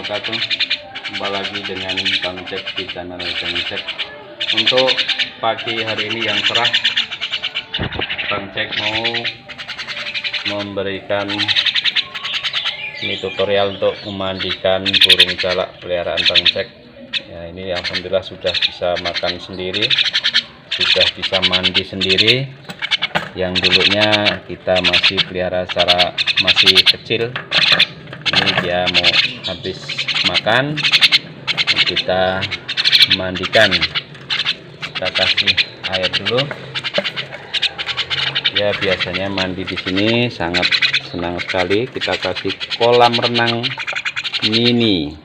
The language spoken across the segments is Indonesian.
wabarakatuh. Kembali lagi dengan Bang Cek di channel Bang Cek. Untuk pagi hari ini yang cerah, Bang Cek mau memberikan ini tutorial untuk memandikan burung jalak peliharaan Bang Cek. Ya, ini alhamdulillah sudah bisa makan sendiri, sudah bisa mandi sendiri. Yang dulunya kita masih pelihara secara masih kecil, ini dia mau habis makan, kita mandikan. Kita kasih air dulu. Ya, biasanya mandi di sini sangat senang sekali. Kita kasih kolam renang mini.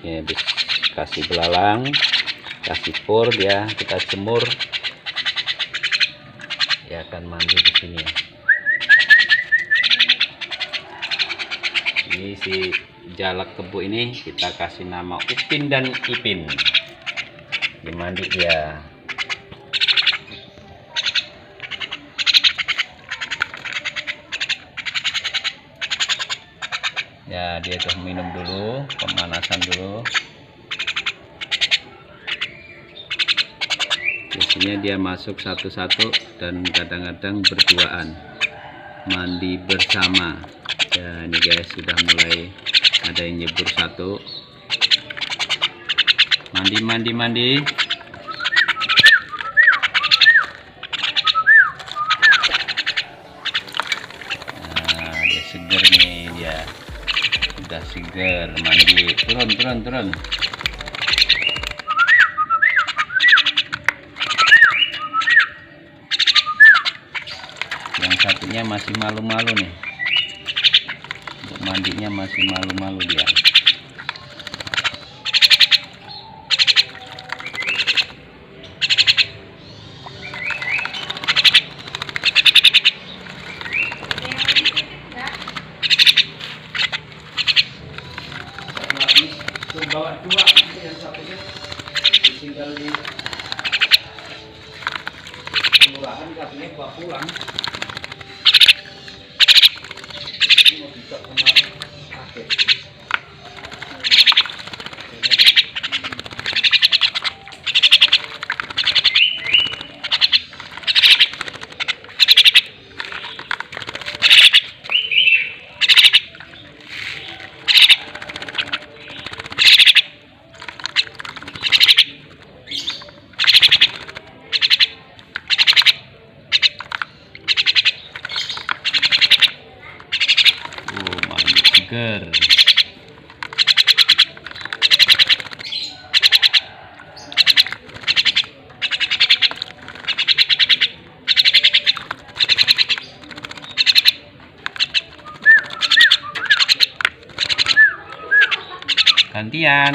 Ya, kasih belalang, kasih pur, dia kita jemur. Ya, akan mandi di sini. Ini si jalak kebo ini kita kasih nama Upin dan Ipin. Dimandi dia. Ya, dia tuh minum dulu, pemanasan dulu. Biasanya dia masuk satu-satu dan kadang-kadang berduaan, mandi bersama. Ya, ini guys, sudah mulai ada yang nyebur satu. Mandi. Nah, dia seger nih, dia sudah seger mandi. Turun. Yang satunya masih malu-malu nih, untuk mandinya masih malu-malu dia. Bawa dua, yang satunya tinggal di kelurahan, katanya bawa pulang. Ini mau bisa sama akhir. Seger. Gantian.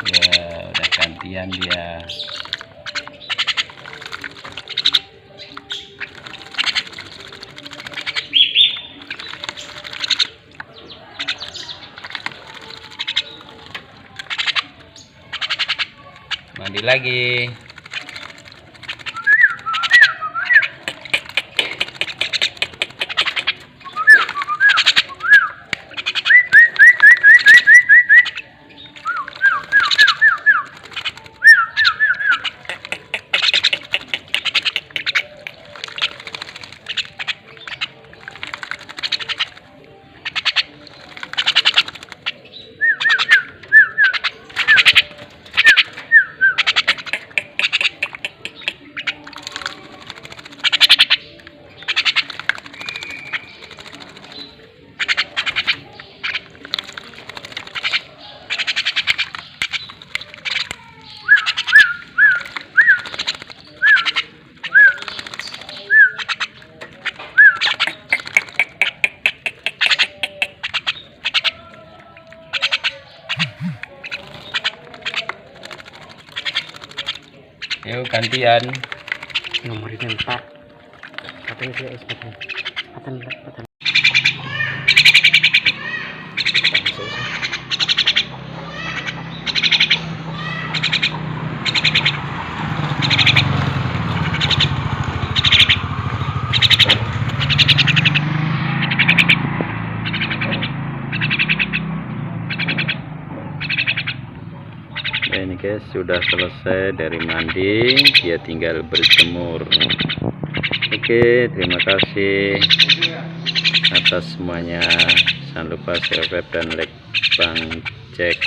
Ya, udah gantian dia. Mandi lagi. Yuk gantian. Nomor ini Pak. Katanya dia SPT. Patan. Nah, ini guys sudah selesai dari mandi, dia tinggal berjemur. Oke, terima kasih atas semuanya. Jangan lupa subscribe dan like Bang Jack.